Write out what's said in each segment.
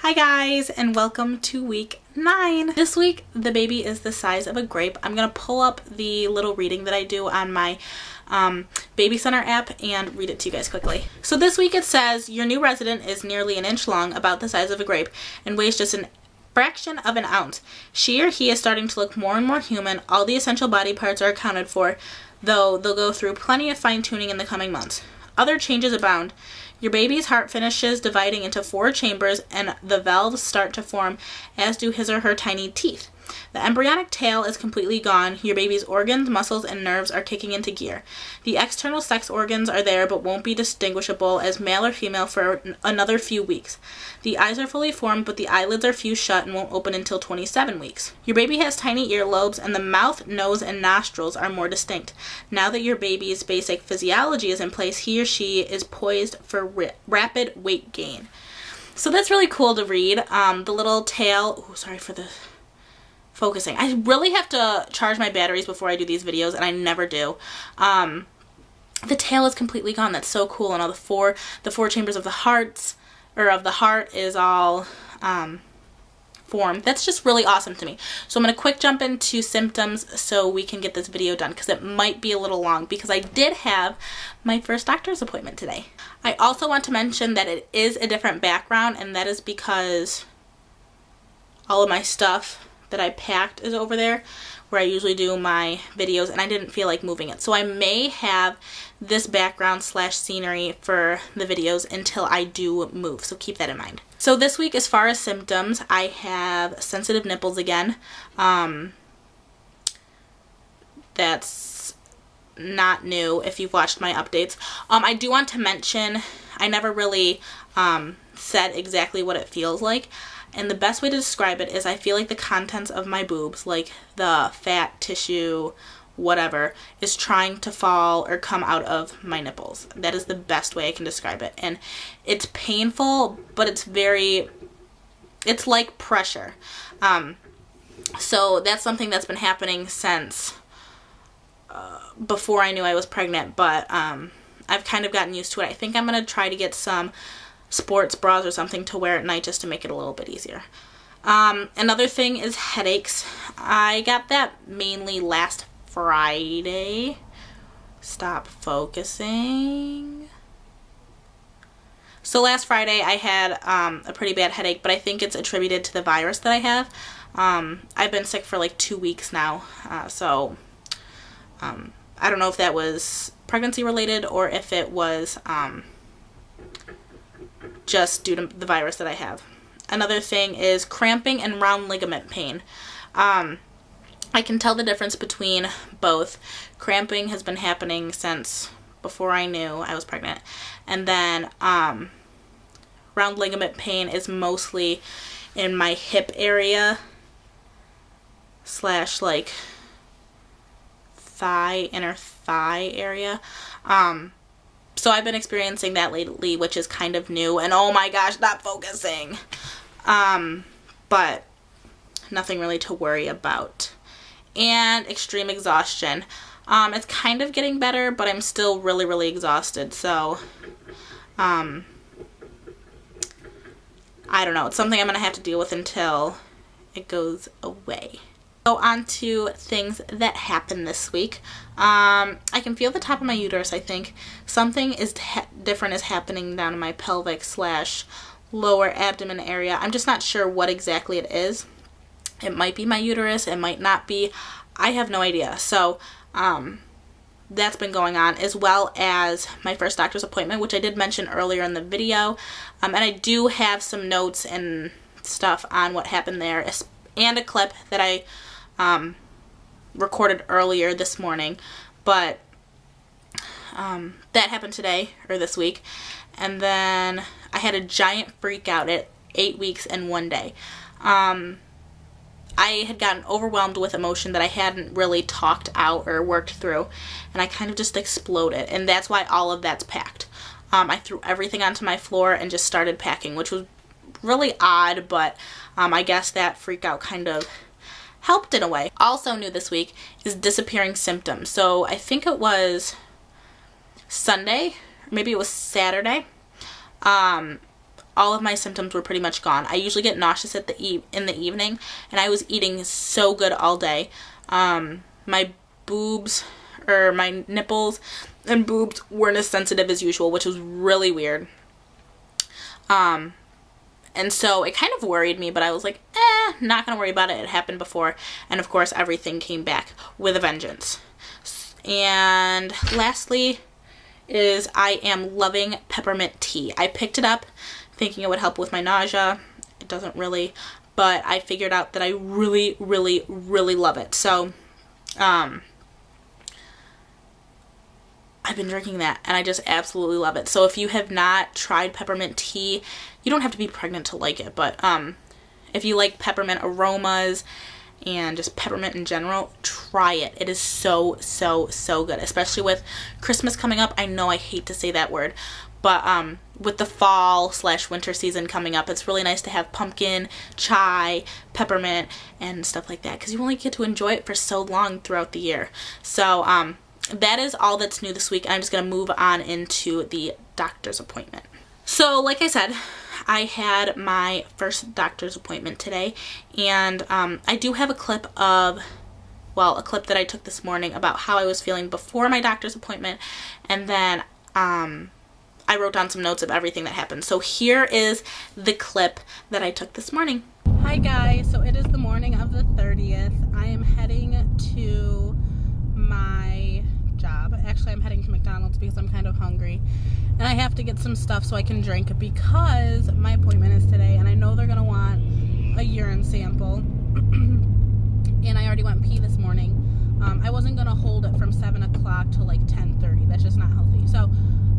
Hi guys, and welcome to week 9. This week the baby is the size of a grape. I'm gonna pull up the little reading that I do on my Baby Center app and read it to you guys quickly. So this week it says, your new resident is nearly an inch long, about the size of a grape, and weighs just a fraction of an ounce. She or he is starting to look more and more human. All the essential body parts are accounted for, though they'll go through plenty of fine-tuning in the coming months. Other changes abound. Your baby's heart finishes dividing into 4 chambers, and the valves start to form, as do his or her tiny teeth. The embryonic tail is completely gone. Your baby's organs, muscles, and nerves are kicking into gear. The external sex organs are there but won't be distinguishable as male or female for another few weeks. The eyes are fully formed, but the eyelids are fused shut and won't open until 27 weeks. Your baby has tiny earlobes, and the mouth, nose, and nostrils are more distinct. Now that your baby's basic physiology is in place, he or she is poised for rapid weight gain. So that's really cool to read. The little tail, oh, sorry for the focusing. I really have to charge my batteries before I do these videos, and I never do. The tail is completely gone. That's so cool. And all the four chambers of the heart is all formed. That's just really awesome to me. So I'm going to quick jump into symptoms so we can get this video done, because it might be a little long because I did have my first doctor's appointment today. I also want to mention that it is a different background, and that is because all of my stuff that I packed is over there where I usually do my videos, and I didn't feel like moving it. So I may have this background / scenery for the videos until I do move, so keep that in mind. So this week, as far as symptoms, I have sensitive nipples again. That's not new if you've watched my updates. I do want to mention, I never really said exactly what it feels like. And the best way to describe it is I feel like the contents of my boobs, like the fat, tissue, whatever, is trying to fall or come out of my nipples. That is the best way I can describe it. And it's painful, but it's like pressure. So that's something that's been happening since before I knew I was pregnant, but I've kind of gotten used to it. I think I'm going to try to get some sports bras or something to wear at night just to make it a little bit easier. Another thing is headaches. I got that mainly last Friday. Stop focusing. So last Friday I had a pretty bad headache, but I think it's attributed to the virus that I have. I've been sick for like 2 weeks now, so I don't know if that was pregnancy related or if it was just due to the virus that I have. Another thing is cramping and round ligament pain. I can tell the difference between both. Cramping has been happening since before I knew I was pregnant. And then round ligament pain is mostly in my hip area / like inner thigh area. So I've been experiencing that lately, which is kind of new, and oh my gosh, not focusing. But nothing really to worry about. And extreme exhaustion. It's kind of getting better, but I'm still really, really exhausted, so I don't know. It's something I'm going to have to deal with until it goes away. So on to things that happened this week. I can feel the top of my uterus, I think. Something is different is happening down in my pelvic / lower abdomen area. I'm just not sure what exactly it is. It might be my uterus. It might not be. I have no idea. So that's been going on, as well as my first doctor's appointment, which I did mention earlier in the video. And I do have some notes and stuff on what happened there, and a clip that I recorded earlier this morning, but that happened today or this week. And then I had a giant freak out at 8 weeks and 1 day. I had gotten overwhelmed with emotion that I hadn't really talked out or worked through, and I kind of just exploded, and that's why all of that's packed. I threw everything onto my floor and just started packing, which was really odd, but I guess that freak out kind of helped in a way. Also new this week is disappearing symptoms. So I think it was Sunday, or maybe it was Saturday. all of my symptoms were pretty much gone. I usually get nauseous in the evening, and I was eating so good all day. My boobs, or my nipples and boobs, weren't as sensitive as usual, which was really weird. And so it kind of worried me, but I was like, not gonna worry about it. It happened before. And of course, everything came back with a vengeance. And lastly is I am loving peppermint tea. I picked it up thinking it would help with my nausea. It doesn't really, but I figured out that I really, really, really love it. So, I've been drinking that, and I just absolutely love it. So if you have not tried peppermint tea, you don't have to be pregnant to like it, but if you like peppermint aromas and just peppermint in general, try it. It is so, so, so good, especially with Christmas coming up. I know I hate to say that word, but with the fall/winter season coming up, it's really nice to have pumpkin, chai, peppermint, and stuff like that, because you only get to enjoy it for so long throughout the year. So, that is all that's new this week. I'm just going to move on into the doctor's appointment. So, like I said, I had my first doctor's appointment today, and I do have a clip that I took this morning about how I was feeling before my doctor's appointment, and then I wrote down some notes of everything that happened. So here is the clip that I took this morning. Hi guys, so it is the morning of the 30th. I am heading to my job. Actually, I'm heading to McDonald's because I'm kind of hungry, and I have to get some stuff so I can drink because my appointment is today, and I know they're gonna want a urine sample. And I already went pee this morning. I wasn't gonna hold it from 7 o'clock to like 10:30. That's just not healthy. So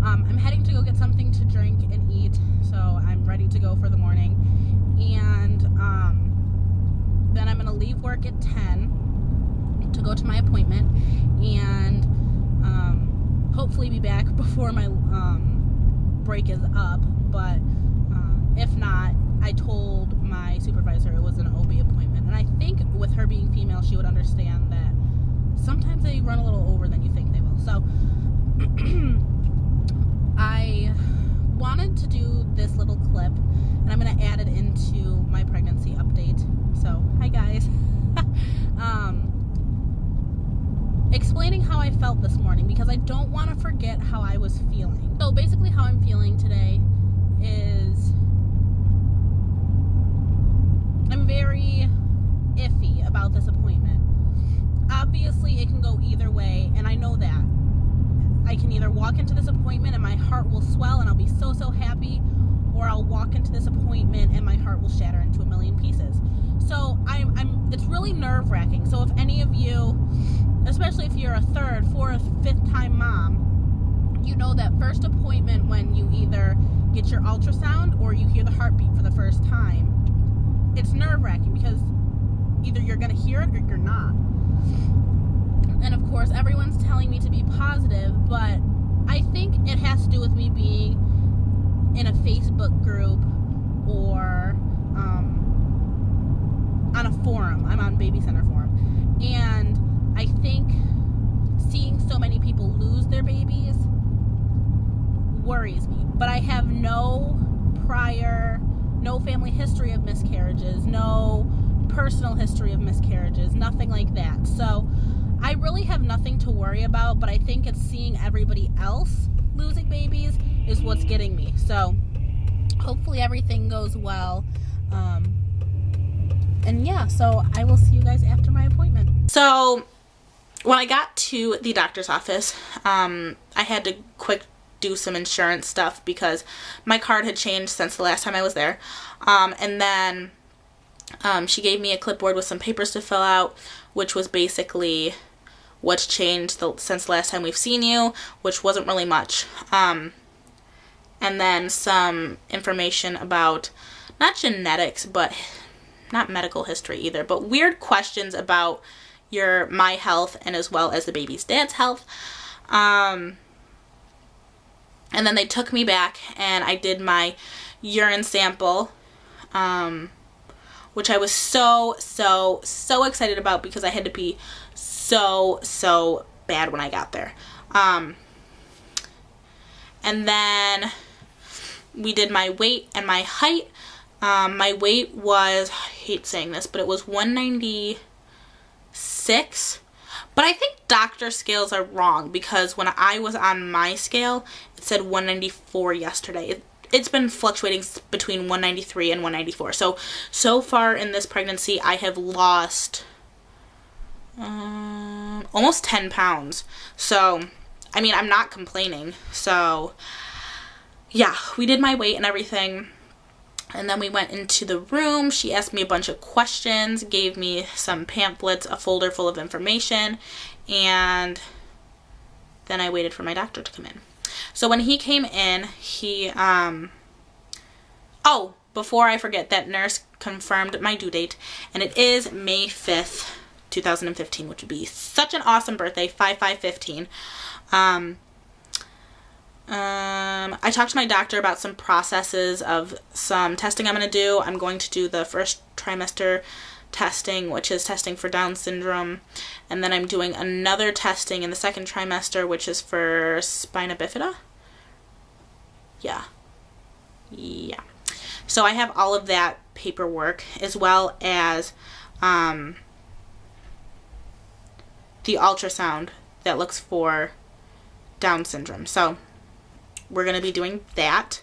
I'm heading to go get something to drink and eat, so I'm ready to go for the morning. And then I'm gonna leave work at 10 to go to my appointment, and hopefully be back before my break is up. But if not, I told my supervisor it was an OB appointment, and I think with her being female, she would understand that sometimes they run a little over than you think they will. So I wanted to do this little clip, and I'm going to add it into my pregnancy update. So, hi guys. Explaining how I felt this morning, because I don't want to forget how I was feeling. So basically how I'm feeling today is I'm very iffy about this appointment. Obviously it can go either way, and I know that. I can either walk into this appointment and my heart will swell and I'll be so, so happy, or I'll walk into this appointment and my heart will shatter into a million pieces. So it's really nerve-wracking. So if any of you, especially if you're a third, fourth, fifth time mom, you know that first appointment when you either get your ultrasound or you hear the heartbeat for the first time, it's nerve-wracking because either you're going to hear it or you're not. And of course, everyone's telling me to be positive, but I think it has to do with me being in a Facebook group or on a forum. I'm on Baby Center forum. And I think seeing so many people lose their babies worries me. But I have no family history of miscarriages, no personal history of miscarriages, nothing like that. So I really have nothing to worry about, but I think it's seeing everybody else losing babies is what's getting me. So hopefully everything goes well. And yeah, so I will see you guys after my appointment. So when I got to the doctor's office, I had to do some insurance stuff because my card had changed since the last time I was there. And then she gave me a clipboard with some papers to fill out, which was basically what's changed since the last time we've seen you, which wasn't really much. And then some information about not genetics, but not medical history either, but weird questions about my health and as well as the baby's dad's health. And then they took me back and I did my urine sample, which I was so, so, so excited about because I had to pee so, so bad when I got there. And then we did my weight and my height. My weight was, I hate saying this, but it was 196. But I think doctor scales are wrong, because when I was on my scale, it said 194 yesterday. It's been fluctuating between 193 and 194. So far in this pregnancy, I have lost almost 10 pounds. So, I mean, I'm not complaining. So, yeah, we did my weight and everything. And then we went into the room. She asked me a bunch of questions, gave me some pamphlets, a folder full of information, and then I waited for my doctor to come in. So when he came in, he, oh, before I forget, that nurse confirmed my due date, and it is May 5th, 2015, which would be such an awesome birthday, 5/5/15. I talked to my doctor about some processes of some testing I'm going to do. I'm going to do the first trimester testing, which is testing for Down syndrome. And then I'm doing another testing in the second trimester, which is for spina bifida. Yeah. So I have all of that paperwork, as well as the ultrasound that looks for Down syndrome. So we're going to be doing that.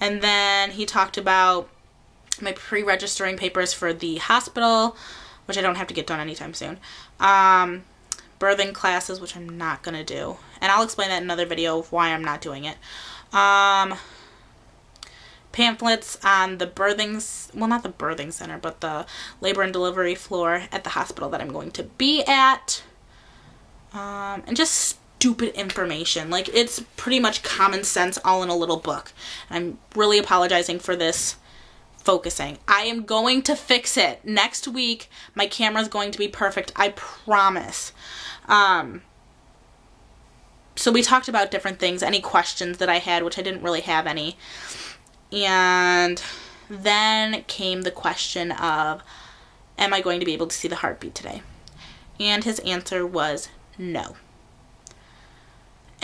And then he talked about my pre-registering papers for the hospital, which I don't have to get done anytime soon. Birthing classes, which I'm not going to do. And I'll explain that in another video of why I'm not doing it. Pamphlets on the birthing, well, not the birthing center, but the labor and delivery floor at the hospital that I'm going to be at. And just stupid information. Like, it's pretty much common sense all in a little book. I'm really apologizing for this focusing. I am going to fix it. Next week, my camera's going to be perfect. I promise. So we talked about different things, any questions that I had, which I didn't really have any. And then came the question of, am I going to be able to see the heartbeat today? And his answer was no.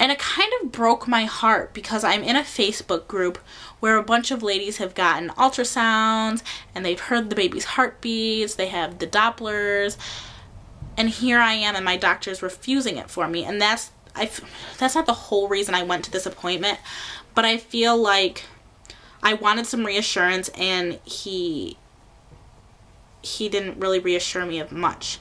And it kind of broke my heart, because I'm in a Facebook group where a bunch of ladies have gotten ultrasounds and they've heard the baby's heartbeats, they have the Dopplers, and here I am and my doctor's refusing it for me. And that's not the whole reason I went to this appointment, but I feel like I wanted some reassurance, and he didn't really reassure me of much.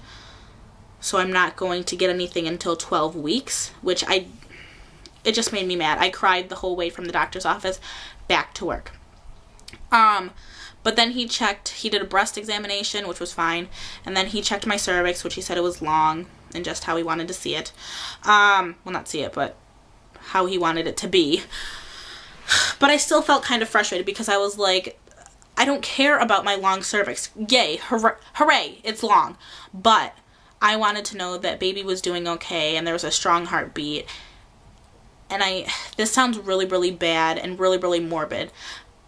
So I'm not going to get anything until 12 weeks, which it just made me mad. I cried the whole way from the doctor's office back to work. But then he did a breast examination, which was fine. And then he checked my cervix, which he said it was long, and just how he wanted to see it. Well, not see it, but how he wanted it to be. But I still felt kind of frustrated, because I was like, I don't care about my long cervix. Yay, hooray, it's long. But I wanted to know that baby was doing okay and there was a strong heartbeat. And this sounds really, really bad and really, really morbid,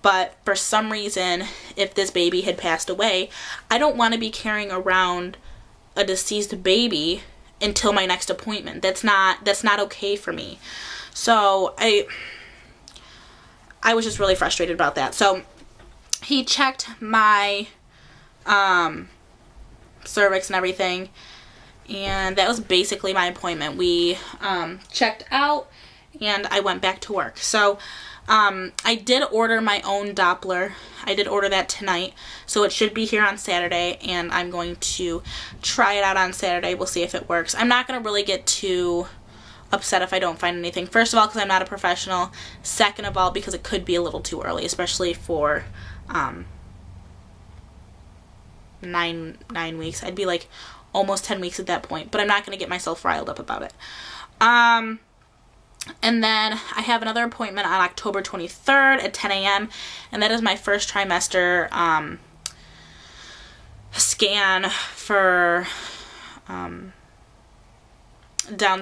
but for some reason, if this baby had passed away, I don't want to be carrying around a deceased baby until my next appointment. That's not okay for me. So I was just really frustrated about that. So he checked my cervix and everything, and that was basically my appointment. We checked out, and I went back to work. So I did order my own Doppler. I did order that tonight, so it should be here on Saturday, and I'm going to try it out on Saturday. We'll see if it works. I'm not going to really get too upset if I don't find anything. First of all, because I'm not a professional. Second of all, because it could be a little too early, especially for 9 weeks. I'd be like almost 10 weeks at that point, but I'm not going to get myself riled up about it. And then I have another appointment on October 23rd at 10 a.m. and that is my first trimester scan for Down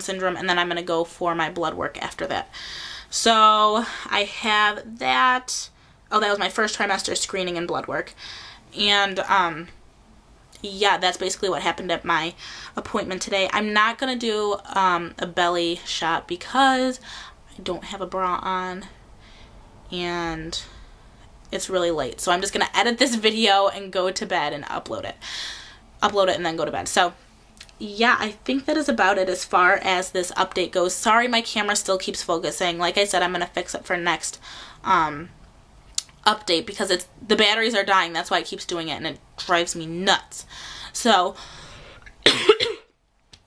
syndrome, and then I'm going to go for my blood work after that. So I have that. Oh, that was my first trimester screening and blood work. And yeah, that's basically what happened at my appointment today. I'm not going to do a belly shot because I don't have a bra on. and it's really late. So I'm just gonna edit this video and go to bed and upload it and then go to bed. So yeah, I think that is about it as far as this update goes. Sorry my camera still keeps focusing. Like I said, I'm gonna fix it for next update because the batteries are dying. That's why it keeps doing it, and it drives me nuts. So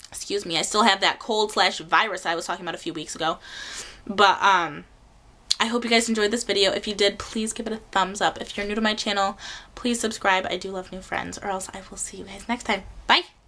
excuse me, I still have that cold/virus I was talking about a few weeks ago. But I hope you guys enjoyed this video. If you did, please give it a thumbs up. If you're new to my channel, please subscribe. I do love new friends, or else I will see you guys next time. Bye!